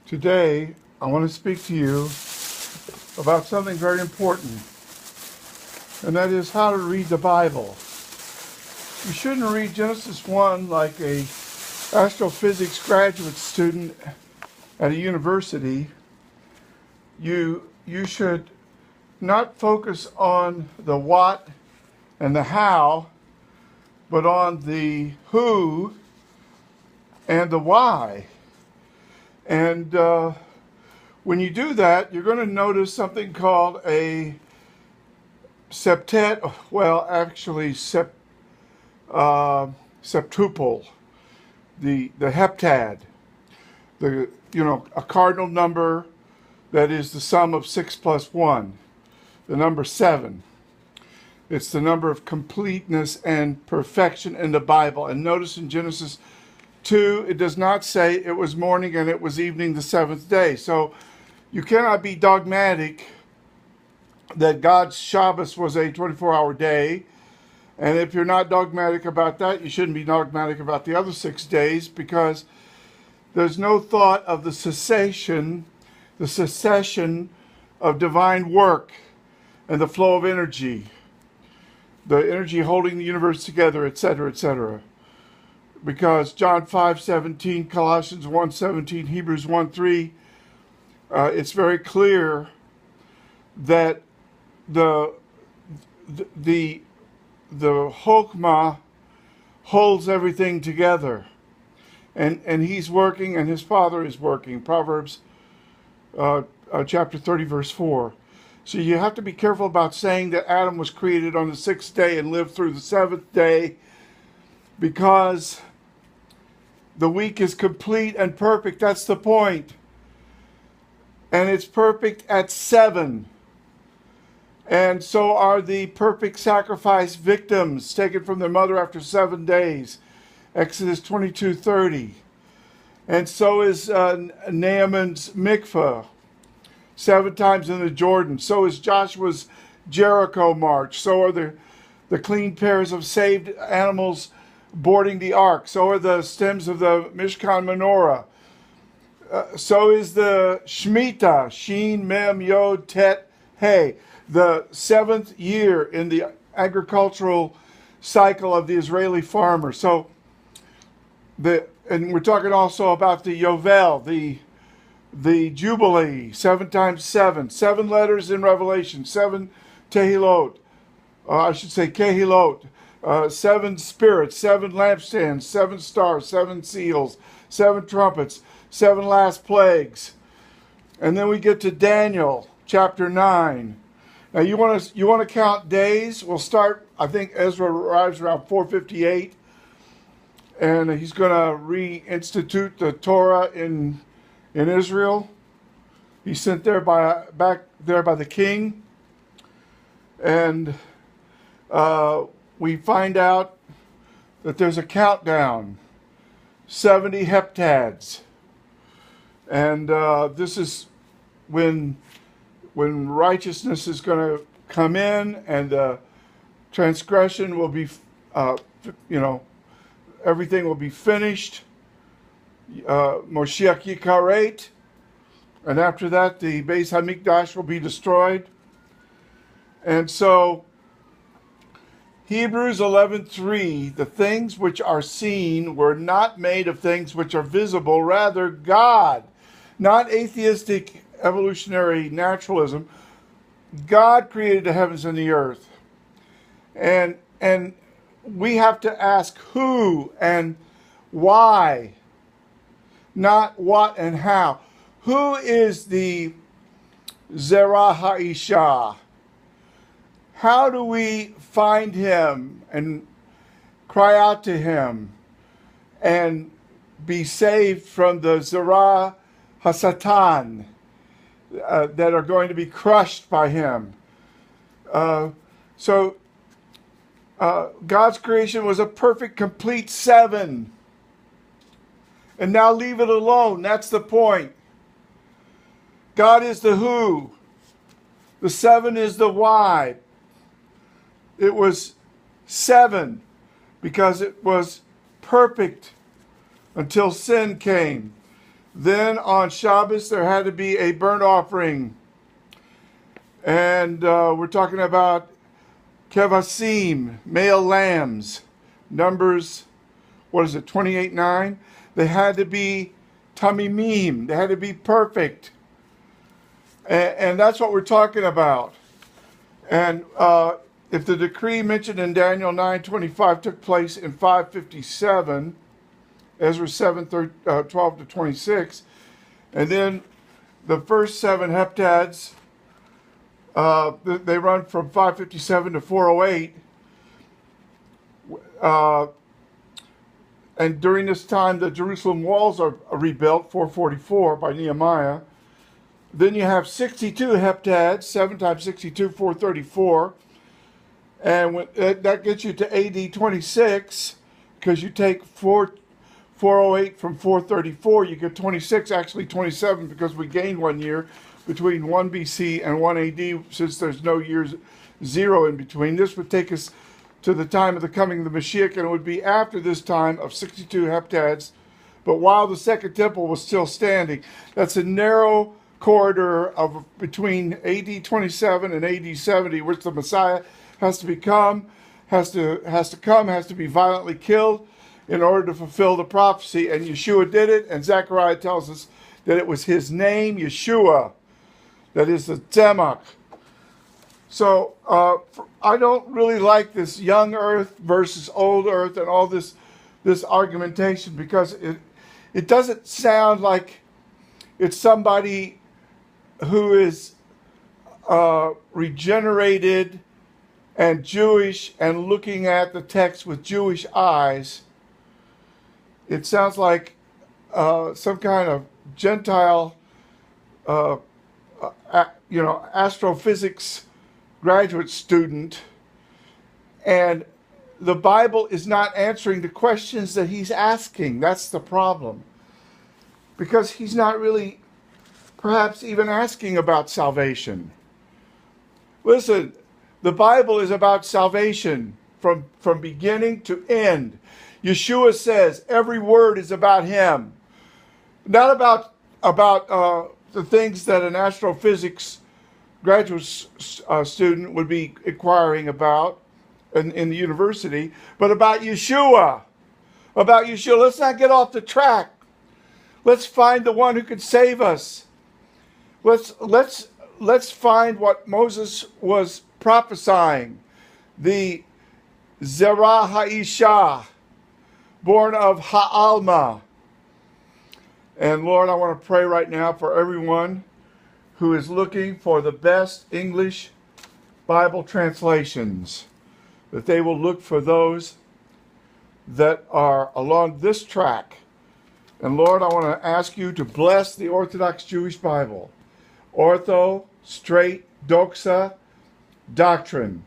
Today, I want to speak to you about something very important, and that is how to read the Bible. You shouldn't read Genesis 1 like a astrophysics graduate student at a university. You should not focus on the what and the how, but on the who and the why. And when you do that, you're going to notice something called a septet, well, actually septuple, the heptad, a cardinal number that is the sum of 6 plus 1, the number 7. It's the number of completeness and perfection in the Bible. And notice in Genesis 2, it does not say it was morning and it was evening the seventh day. So you cannot be dogmatic that God's Shabbos was a 24-hour day. And if you're not dogmatic about that, you shouldn't be dogmatic about the other 6 days, because there's no thought of the cessation of divine work and the flow of energy, the energy holding the universe together, etc., etc. Because John 5:17, Colossians 1:17, Hebrews 1:3, it's very clear that the Chokmah holds everything together, and he's working, and his Father is working. Proverbs chapter 30, verse 4. So you have to be careful about saying that Adam was created on the 6th day and lived through the 7th day, because the week is complete and perfect. That's the point. And it's perfect at 7. And so are the perfect sacrifice victims taken from their mother after 7 days. Exodus 22:30. And so is Naaman's mikveh, 7 times in the Jordan. So is Joshua's Jericho march. So are the clean pairs of saved animals boarding the ark. So are the stems of the Mishkan menorah. So is the Shemitah, Shin, Mem, Yod, Tet, Hey, the 7th year in the agricultural cycle of the Israeli farmer. So and we're talking also about the Yovel, the Jubilee, 7 times 7. 7 letters in Revelation, 7 Tehilot, Kehilot, 7 spirits, 7 lampstands, 7 stars, 7 seals, 7 trumpets, 7 last plagues. And then we get to Daniel chapter 9. Now you want to count days? We'll start, I think Ezra arrives around 458, and he's going to reinstitute the Torah in Israel. He's sent there back there by the king, and we find out that there's a countdown, 70 heptads, and this is when righteousness is going to come in, and transgression will be, everything will be finished. Moshiach Yikaret, and after that the Beis Hamikdash will be destroyed. And so Hebrews 11:3, the things which are seen were not made of things which are visible, rather God, not atheistic evolutionary naturalism. God created the heavens and the earth. And we have to ask who and why, not what and how. Who is the Zerah Ha'isha? How do we find him and cry out to him and be saved from the Zerah HaSatan that are going to be crushed by him? So God's creation was a perfect, complete 7. And now leave it alone. That's the point. God is the who. The 7 is the why. It was 7 because it was perfect until sin came. Then on Shabbos, there had to be a burnt offering. And we're talking about kevasim, male lambs. Numbers, 28:9? They had to be tamimim. They had to be perfect. And that's what we're talking about. And if the decree mentioned in Daniel 9:25 took place in 557, Ezra 7:12 to 26, and then the first 7 heptads, they run from 557 to 408. And during this time, the Jerusalem walls are rebuilt, 444 by Nehemiah. Then you have 62 heptads, 7 times 62, 434. And that gets you to AD 26, because you take 408 from 434, you get 26, actually 27, because we gained 1 year between 1 BC and 1 AD, since there's no years 0 in between. This would take us to the time of the coming of the Moshiach, and it would be after this time of 62 heptads, but while the second temple was still standing. That's a narrow corridor of between AD 27 and AD 70, which the Messiah has to be violently killed in order to fulfill the prophecy. And Yeshua did it, and Zechariah tells us that it was his name, Yeshua, that is the Tzemach. So I don't really like this young earth versus old earth and all this argumentation, because it doesn't sound like it's somebody who is regenerated and Jewish and looking at the text with Jewish eyes. It sounds like some kind of Gentile, astrophysics graduate student, and the Bible is not answering the questions that he's asking. That's the problem, because he's not really perhaps even asking about salvation. Listen, the Bible is about salvation from beginning to end. Yeshua says every word is about him, not about the things that an astrophysics graduate student would be inquiring about in the university, but about Yeshua. About Yeshua. Let's not get off the track. Let's find the one who can save us. Let's find what Moses was prophesying. The Zerah Ha'isha, born of Ha'alma. And Lord, I want to pray right now for everyone who is looking for the best English Bible translations, that they will look for those that are along this track. And Lord, I want to ask you to bless the Orthodox Jewish Bible. Ortho, straight, doxa, doctrine.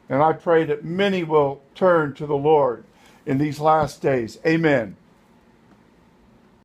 And I pray that many will turn to the Lord in these last days. Amen.